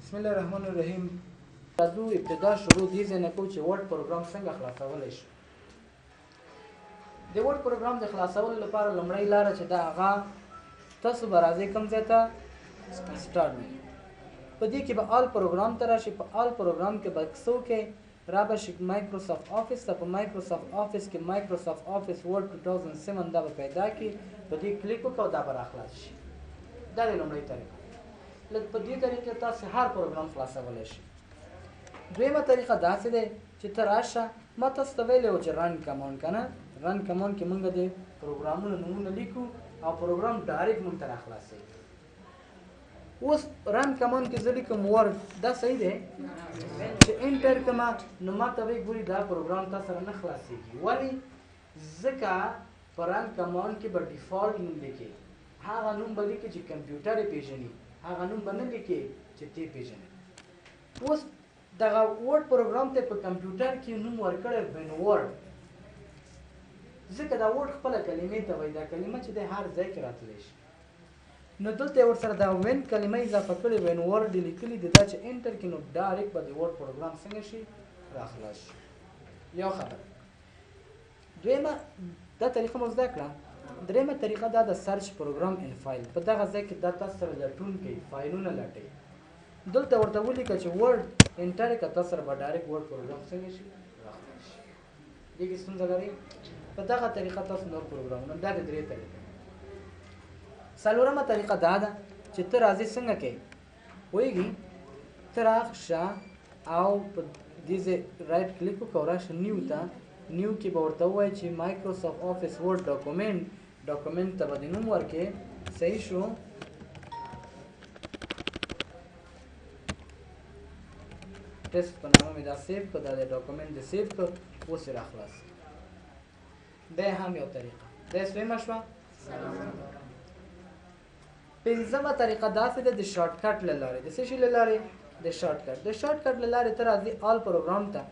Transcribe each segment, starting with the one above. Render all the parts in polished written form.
بسم الله الرحمن الرحیم. راځو ابتدا شروع دي ځنه کو چې ورډ پروګرام څنګه خلاصولای شو. د ورډ پروګرام د خلاصولو لپاره لومړی لار چې دا هغه تاسو به راځي کوم ځای ته سٹارټ وي. په دې کې به آل پروګرام ته راشي. په آل پروګرام کې به څو کې را به شي مایکروسافټ آفیس ته. په مایکروسافټ آفیس کې مایکروسافټ آفیس ورډ 2007 دا به پیدا کی. په دې کلیک وکړو دا به راخلاص شي. دا د لومړی طریقه. لکه په دې طریقې تاسو هر پروګرام خلاصولای شئ. دویمه طریقه داسې ده چې ته راشه ما تاسو ته ویلی و چې رن کمانډ کنه. رن کمانډ کې موږ د پروګرامونو نومونه لیکو او پروګرام ډایرکټ موږ ته راخلاصوي. اوس رن کمانډ کې زه لیکم ورډ. دا صحیح دی چې انټر کړم نو ما ته وایي ګوري دا پروګرام تا سره نه خلاصېږي. ولې؟ ځکه په رن کمانډ کې به ډیفالټ نوم لیکي. هغه نوم به لیکي چې کمپیوټر یې پېژني. هغه نوم به نه لیکي چې تی پېژني. اوس دغه ورډ پروګرام ته په کمپیوټر کې نوم ورکړی وین ورډ. ځکه دا ورډ خپله کلمې ته وایي. دا کلمه چې دی هر ځای کې راتلی شي. نو دلته یې ورسره دا وین کلمه اضافه کړې وین ورډ یې لیکلي دي. دا چې انټر کړي نو ډایرکټ به د ورډ پروګرام څنګه شي راخلاص شي. یو خبره. دویمه دا طریقه مو زده کړه. درېیمه طریقه دا د سرچ پروګرام ان فایل. په دغه ځای کې دا تاسو سره لټون کوي، فایلونه لټوي. دلته ورته ولیکه چې ورډ انټر کړه تاسو سره به ډایرکټ ورډ پروګرام څنګه شي راخلاص شي. دې کې ستونزه لرئ؟ په دغه طریقه تاسو نور پروګرامونه دا د درې طریقې. څلورمه طریقه دا ده چې ته راځې څنګه کوې پوهېږي. ته راشه او په دې ځای رایټ کلیک وکړه او راشه نیو ته. نیو کې به ورته ووایي چې مایکروسافټ آفیس ورډ ډاکومنټ ته به د نوم ورکړې. صحیح شو. ټیسټ په نامه مې دا سیو کړه. دا د ډاکومنټ د سیو کړه. اوس یې راخلاص. دا هم یو طریقه. دا سویمه شوه. پنځمه طریقه داسې ده د شارټکټ له لارې. د څه شي له لارې؟ د شارټکټ. د شارټکټ له لارې ته راځي آل پروګرام ته.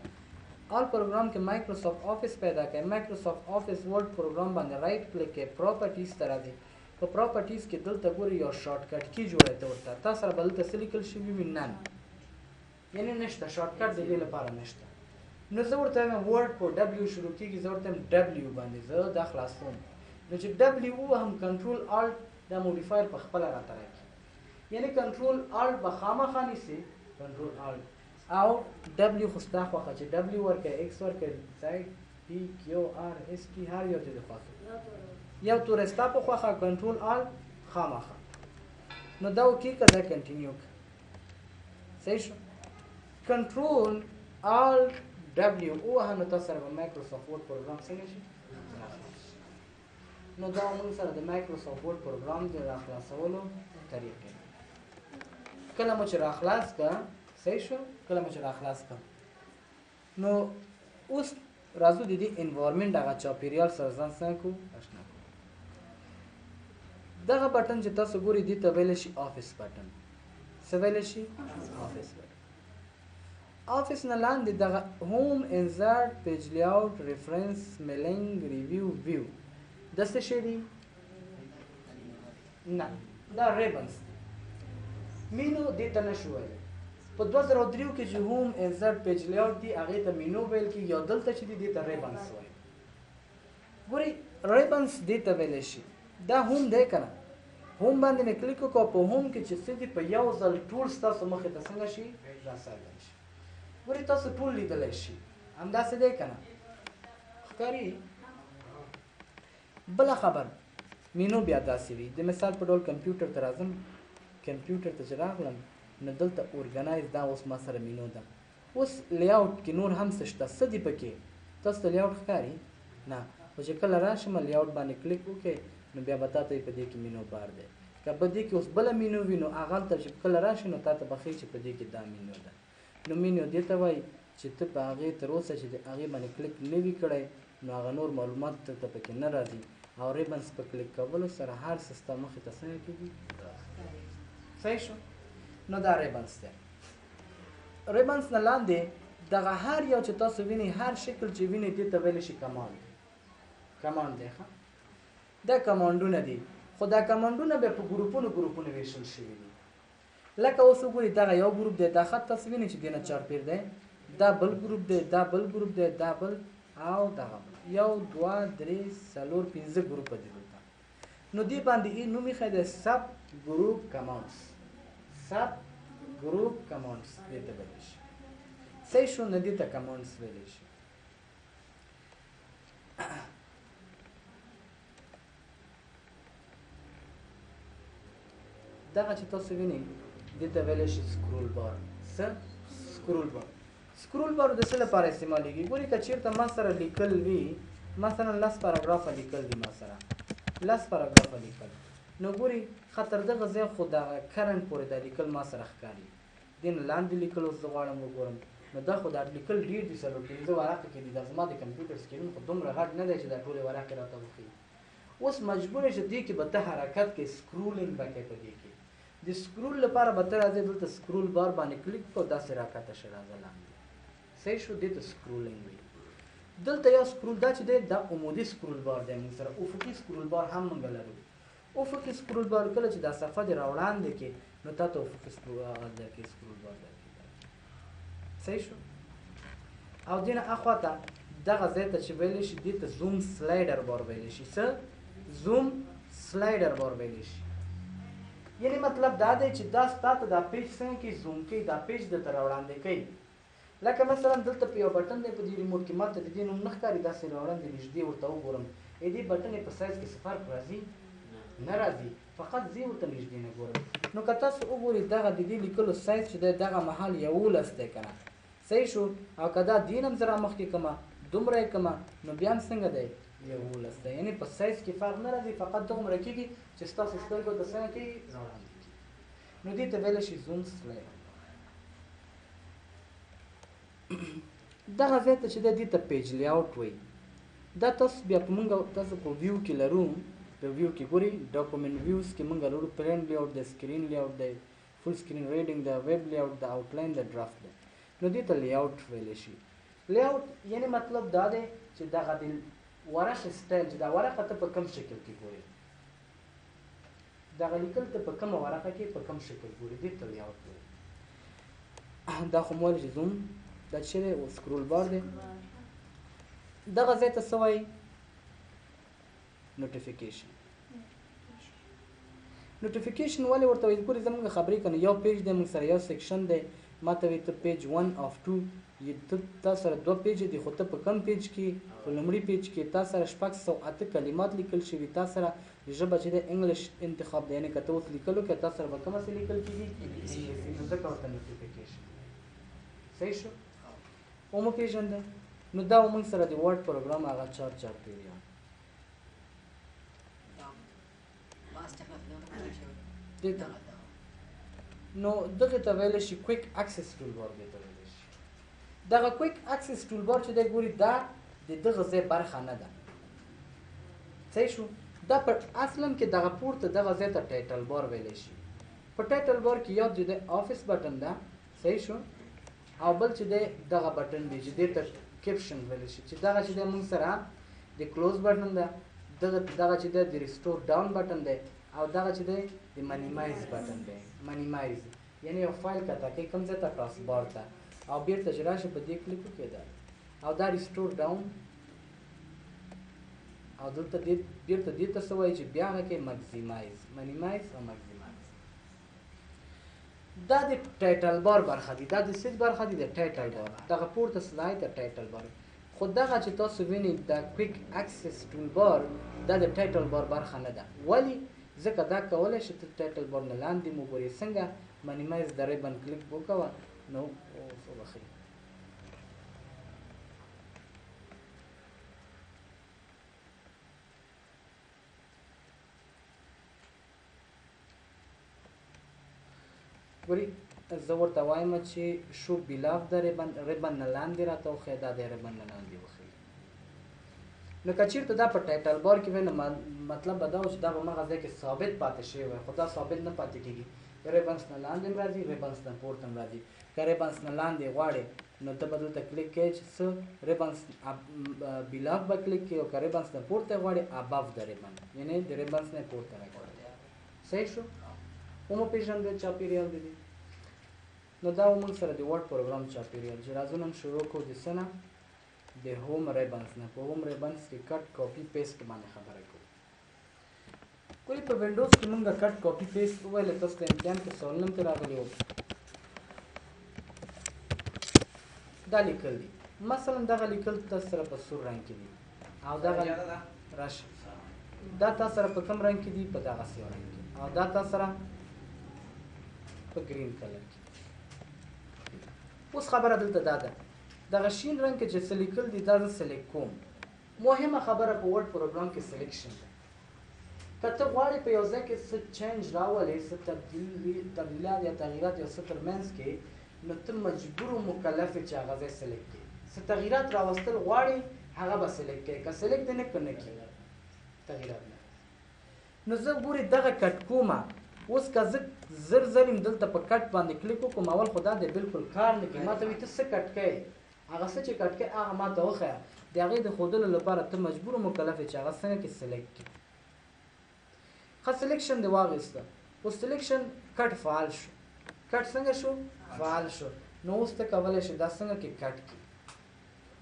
آل پروګرام کې مایکروسافټ آفیس پیدا کړئ. مایکروسافټ آفیس ورډ پروګرام باندې رایټ کلیک کړئ. پراپرټیز ته راځي. په پراپرټیز کې دلته ګورئ یو شارټکټ کی جوړی ته ورته. تا سره به دلته څه لیکل شوي وي؟ نن. یعنې نشته. شارټکټ د دې لپاره نشته. نو زه ورته وایم ورډ په ډبلیو شروع کېږي. زه ورته وایم ډبلیو باندې زه دا خلاصوم. نو چې ډبلیو ووهم کنټرول آلټ دا موډیفایر په خپله راته راکړي. یعنې کنټرول آلټ به خامخا نیسي. کنټرول آلټ او ډبلیو خو ستا خوښه چې ډبلیو ورکړئ، ایکس ورکړئ، زیډ پي کیو آر اس ټي هر یو چې د خوښه. یو توری ستا په خوښه کنټرول آلټ خامخا. نو دا وکړي که دا کنټینیو کړه. صحیح شو. کنټرول آلټ ډبلیو ووهه نو تاسو سره به مایکروسافټ ورډ پروګرام څنګه شي راخلاص. نو دا موږ سره د مایکروسافټ ورډ پروګرام د راخلاصولو طریقې. کله مو چې راخلاص کړه صحیح شو. کله مو چې راخلاص کړه نو اوس راځو د دې انوایرمنټ هغه چاپېریال سره ځان څنګه کړو اشنا کړو. دغه بټن چې تاسو ګورئ دې ته ویلی شي آفیس بټن. څه ویلی شي؟ آفیس بټن. آفیس نه لاندې دغه هوم، انسرټ، پیج لیاوټ، ریفرنس، میلینګ، ریویو، ویو دا څه شی دي؟ نه دا ریبنس. مینو دې ته نه شو ویلی. په 2003 کې چې هوم، انسرټ، پیج لیاوټ دي هغې ته مینو ویل کېږي. یا دلته چې دي دې ته ریبنس وایي. ګورئ ریبنس دې ته ویلی شي. دا هوم دی که نه. هوم باندې مې کلیک وکړو. په هوم کې چې څه دي په یو ځل ټول ستاسو مخې ته څنګه شي راڅرګند شي. ګورئ تاسو ټول لیدلی شي. همداسې دی که نه ښکاري. بله خبر مینو بیا داسې وي. د مثال په ډول کمپیوټر ته راځم. کمپیوټر ته چې راغلم نو دلته اورګنایز دا اوس ما سره مینو ده. اوس لیاوټ کې نور هم څه شته. څه دي پکې؟ تاسو ته لیاوټ ښکاري؟ نه. خو چې کله راشم لیاوټ باندې کلیک وکړئ نو بیا به تا ته په دې کې مینو بار دی. که په دې کې اوس بله مینو وي نو هغلته چې کله راشي نو تا ته به ښیي چې په دې کې دا مینو ده. نو مینو دې ته وایي چې ته په هغې تر اوسه چې د هغې باندې کلیک نه وي کړی نو هغه نور معلومات درته پکې نه راځي. او ریبنس په کلیک کولو سره هر څه ستا مخې ته څنګه کېږي؟ صحیح شو. نو دا ریبنس دی. ریبنس نه لاندې دغه هر یو چې تاسو وینئ هر شکل چې وینئ دې ته ویلی شي کمانډ. کمانډ دی ښه. دا کمانډونه دي. خو دا کمانډونه بیا په ګروپونو ویشل شوي دي. لکه اوس وګورئ دغه یو ګروپ دی دا خط تاسو وینئ چې دینه چارپیر دی دا بل ګروپ دی دا بل ګروپ دی دا بل او دغه یو دوه درې څلور پنځه ګروپه دي دلته نو دې باندې نوم یې ښی دی سب ګروپ کمانډس سب ګروپ کمانډس دې ته ویلی شي صحیح شو نو دې ته کمانډس ویلی شي دغه چې تاسو وینئ دې ته ویلی شي سکرول بار څه سکرول بار سکرول بار د څه لپاره استعمالیږي ګورئ که چېرته ما سره لیکل وي مثلا 10 پاراګرافه لیکل دي ما سره 10 پاراګرافه لیکل نو ګورئ خطر دغه ځای خو دغه کرنټ پورې دا لیکل ما سره ښکاري دې نه لاندې لیکل اوس زه غواړم وګورم نو دا خو دا لیکل ډېر دي څلور پنځه ورقې کې دي دا زما د کمپیوټر سکرین خو دومره غټ نه دی چې دا ټولې ورقې راته وښیي اوس مجبور یې چې دې کې به ته حرکت کې سکرولینګ به کوې په دې کې د سکرول لپاره به ته راځې دلته سکرول بار باندې کلیک کړو داسې راکته شه راځه لاندې صحیح شو دې ته سکرولینګ وي دلته یو سکرول دا چې دی دا عمودي سکرول بار دی موږ سره افقي سکرول بار هم موږ لرو افقي سکرول بار کله چې دا صفحه دې راوړاندې کې نو تا ته افقي سکرول بار درکړي صحیح شو او دې نه اخواته دغه ځای ته چې ویلی شي دې ته زوم سلایډر بار ویلی شي څه زوم سلایډر بار ویلی شي یعنی مطلب دا دی چې دا ستا ته دا پیج څنګه کې زوم کوي دا پیج درته راوړاندې کوي لکه مثلا دلته په یو بټن دی په دې ریموټ کې ماته د دې نوم نه ښکاري داسې راوړاندې نږدې ورته وګورم دې بټن یې په سایز کې صفر راځي نه راځي فقط زه ورته نږدې نه ګورم نو که تاسو وګورئ دغه د دې لیکلو سایز چې دی دغه مهال 11 دی که نه صحیح شو او که دا دې نه هم زه رامخکې کړمه دومره یې کړمه نو بیا هم څنګه دی 11 دی یعنې په سایز کې فرق نه راځي فقط دومره کېږي چې ستاسو سترګو ته څنګه کېږي راوړاندې کېږي نو دې ته ویلی شي زوم سلایډر دغه ځای ته چې دی دې ته پیج لیاوټ وایي دا تاسو بیا په موږ تاسو په ویو کې لرو په ویو کې ګورئ ډاکومنټ ویوز کې موږ لرو پرنټ لیاوټ دی سکرین لیاوټ دی فل سکرین ریډینګ دی ویب لیاوټ دی آوټلاین دی ډرافټ دی نو دې ته لیاوټ ویلی شي لیاوټ یعنې مطلب دا دی چې دغه د ورقې سټایل چې دا ورقه ته په کوم شکل کې ګورې دغه لیکل ته په کومه ورقه کې په کوم شکل ګورې دې ته لیاوټ وایي دا خو مو ویل چې زوم دا چې دی سکرول بار دی دغه ځای ته څه وایي نوټیفیکیشن نوټیفیکیشن ولې ورته وایي ګورې زموږ خبرې کنه یو پیج دی موږ سره یو سیکشن دی ما ته وایي ته پیج 1 of 2 تا سره 2 پیج دي خو ته په کم پیج کې په لومړي پیج کې تا سره 608 کلمات لیکل شوي تا سره ژبه چې د انګلیش انتخاب دی یعنې که ته اوس لیکلو کې تا سره به کومه څه لیکل کېږي نو ځکه ورته نوټیفیکیشن صحیح شو وموپېژنده نو دا موږ سره د ورډ پروګرام هغه چار پیریان نو دغه ته ویلی شي کویک اکسس ټول بار دی ته ویلی شي دغه کویک اکسس ټول بار چې دی ګوري دا د دغه ځای برخه نه ده صحیح شو دا په اصلا کې دغه پورته دغه ځای ته ټایټل بار ویلی شي په ټایټل بار کې یو چې دی آفیس بټن ده صحیح شو او بل چې دی دغه بټن دی چې دې ته کیپشن ویلی شي چې دغه چې دی موږ سره د کلوز بټن ده دغه چې دی د ریسټور ډاون بټن دی او دغه چې دی د منیمایز بټن دی منیمایز یعنی یو فایل کته کې کوم ځای ته ټاسک بار ته او بیرته چې راشي په دې کلیک وکړئ دا او دا ریسټور ډاون او دلته بیرته دې ته څه وایي چې بیا هغه کې مګزیمایز منیمایز او مګزیمایز دا د ټایټل بار برخه دي دا د څه برخه دي د ټایټل بار دغه پورته سلایډ د ټایټل بار خو دغه چې تاسو وینئ دا کویک اکسس ټول بار دا د ټایټل بار برخه نه ده ولې ځکه دا کولی شي ته ټایټل بار نه لاندې مو ګورې څنګه منیمایز د ریبن کلیک وکوه نو وبخئ ګورئ زه ورته وایم چې شو بلاف د ریبن نه لاندې راته وښیه دا د ریبن نه لاندې وښیي نو که چېرته دا په ټایټل بار کې وی نو مطلب به دا و چې دا به همغه ځای کې ثابت پاتې شوی وی خو دا ثابت نه پاتې کېږي ریبنس نه لاندې هم راځي ریبنس نه پورته هم راځي که ریبنس نه لاندې غواړې نو ته به دلته کلیک کوې چې څه ریبنس بلاف به کلیک کوې او که ریبنس نه پورته غواړې اباف د ریبن یعنې د ریبنس نه پورته راغواړې صحیح شو ومو پېژندې چاپېریال دی نو دا موږ سره د ورډ پروګرام چاپیریال چې راځو نن شروع کوو د څه نه د هوم ریبنز نه. په هوم ریبنز کې کټ کاپي پیسټ باندې خبره کوو. ګورئ په وینډوز کې موږ کټ کاپي پیسټ وویل، تاسو ته امتحان کې سوالونه هم راغلي وو. دا لیکل دي مثلا دغه لیکل تاسو سره په سور رنګ کې دي او دغه راشه دا تاسو سره په کوم رنګ کې دي؟ په دغه سیو رنګ کې، او دا تاسو سره په ګرین کلر کې. اوس خبره دلته دا ده دغه شین رنګ کې چې څه لیکل دي دا زه سلیکټ کوم. مهمه خبره په ورډ پروګرام کې سلیکشن ده. که ته غواړې په یو ځای کې څه چینج راولې، څه تبدیلات یا تغییرات یو څه ترمنځ کې، نو ته مجبور و مکلف یې چې هغه ځای سلیکټ کړې. څه تغییرات راوستل غواړې هغه به سلیکټ کړې، که سلیکټ دې نه کړ نه کېږي تغییرات نه. نو زه ګورې دغه کټ کومه. اوس که زه زر زر یم دلته په کټ باندې کلیک وکړم، اول خو دا دی بالکل کار نه کوي. ما ته وایي ته څه کټ کوې، هغه څه چې کټ کوې هغه ما ته وښیه. د هغې د ښودلو لپاره ته مجبور و مکلف یې چې هغه څنګه کې سلیکټ کړي. ښه سلیکشن دې واخیسته. اوس سلیکشن کټ فعال شو. کټ څنګه شو؟ فعال شو. نو اوس ته کولی شې دا څنګه کې کټ کړي.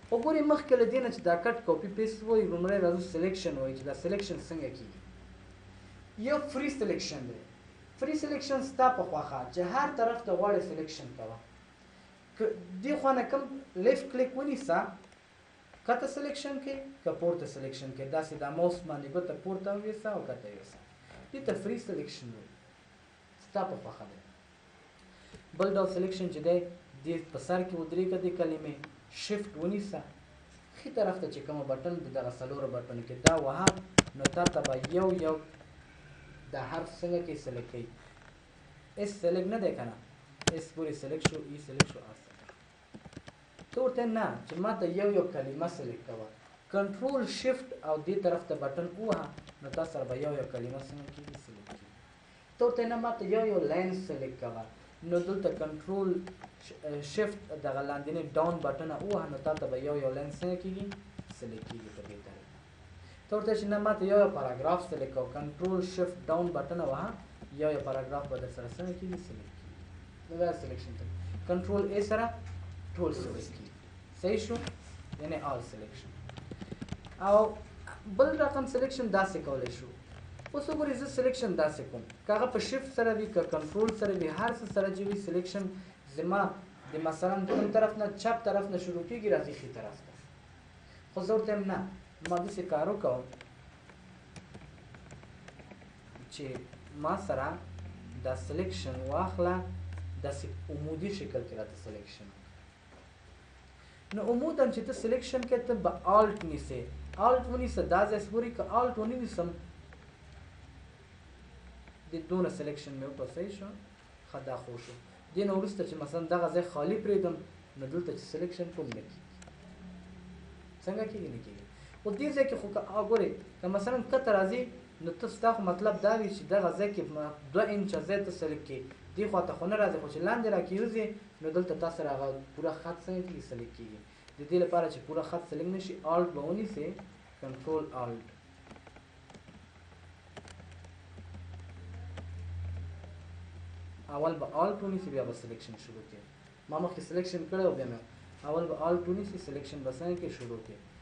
خو ګورې مخکې له دې نه چې دا کټ کاپي پیسټ وایي، لومړی راځو سلیکشن وایي چې دا سلیکشن څنګه کېږي. یو فری سلیکشن دی. فری سلیکشن ستا په خوښه چې هر طرف ته غواړې سلیکشن کوه. که دې خوا نه کوم لیفټ کلیک ونیسه، کته سلیکشن کې که پورته سلیکشن کې، داسې دا ماوس باندې ګوته پورته ویسه او کته یوسه. دې ته فری سلیکشن وایي، ستا په خوښه دی. بل ډول سلیکشن چې دی دې په سر کې ودرېږه دې کلمې، شفټ ونیسه، ښي طرف ته چې کومه بټن د دغه څلورو بټنو کې دا وهه، نو تا ته به یو یو دا حرف څنګه کې سلیکټ کوي. اس سلیکټ نه دی که نه، اس پورې سلیکټ شو، ای سلیکټ شو، آ سلیکټ. ته ورته نه چې ما ته یو یو کلمه سلیکټ کوه، کنټرول شفټ او دې طرف ته بټن ووهه، نو تا سره به یو یو کلمه څنګه کېږي سلیکټ کېږي. ته ورته نه ما ته یو یو لاین سلیکټ کوه، نو دلته کنټرول شفټ دغه لاندینۍ ډاون بټنه ووهه، نو تا ته به یو یو لاین څنګه کېږي سلیکټ کېږي په دې طریقه. ته ورته چې نه ما ته یو یو پاراګراف سلیکټ کوه، کنټرول شفټ ډاون بټنه وهه، یو یو پاراګراف به در سره څنګه کېږي سلیکټ کېږي. نو دا سلیکشن ته کنټرول ای سره ټول سلیکټ کېږي. صحیح شو؟ یعنې آل سلیکشن. او بل رقم سلیکشن داسې کولی شو. اوس وګورئ زه سلیکشن داسې کوم، که هغه په شفټ سره وي که کنټرول سره وي، هر څه سره چې وي سلیکشن زما د مثلا کوم طرف نه چپ طرف نه شروع کېږي راځي ښي طرف ته. خو زه ورته یم نه، ما داسې کار وکړم چې ما سره دا سلیکشن واخله داسې عمودي شکل کې راته سلیکشن. نو عمودا چې ته سلیکشن کې ته به آلټ نیسې، آلټ ونیسه دا ځای سپورې، که آلټ ونه نیسم د دونه سلیکشن مې وکړه. صحیح شو؟ ښه دا خو شو. دې نه وروسته چې مثلا دغه ځای خالي پرېږدم، نو دلته چې سلیکشن کوم نه کېږي. څنګه کېږي؟ نه کېږي. خو دې ځای کې خو ګورئ که مثلا کته راځي، نو ته ستا خو مطلب دا وي چې دغه ځای کې 2 انچه ځای ته سلیکټ کړي، دې خوا ته خو نه راځي، خو چې لاندې راکېوځي نو دلته تا سره هغه پوره خط څنګه کېږي سلیکټ کېږي. د دې لپاره چې پوره خط سلیکټ نه شي، آلټ به ونیسې، کنټرول آلټ. اول به آلټ ونیسي بیا به سلیکشن شروع کړي. ما مخکې سلیکشن کړی و، بیا مې اول به آلټ ونیسي، سلیکشن به څنګه کې شروع کړي.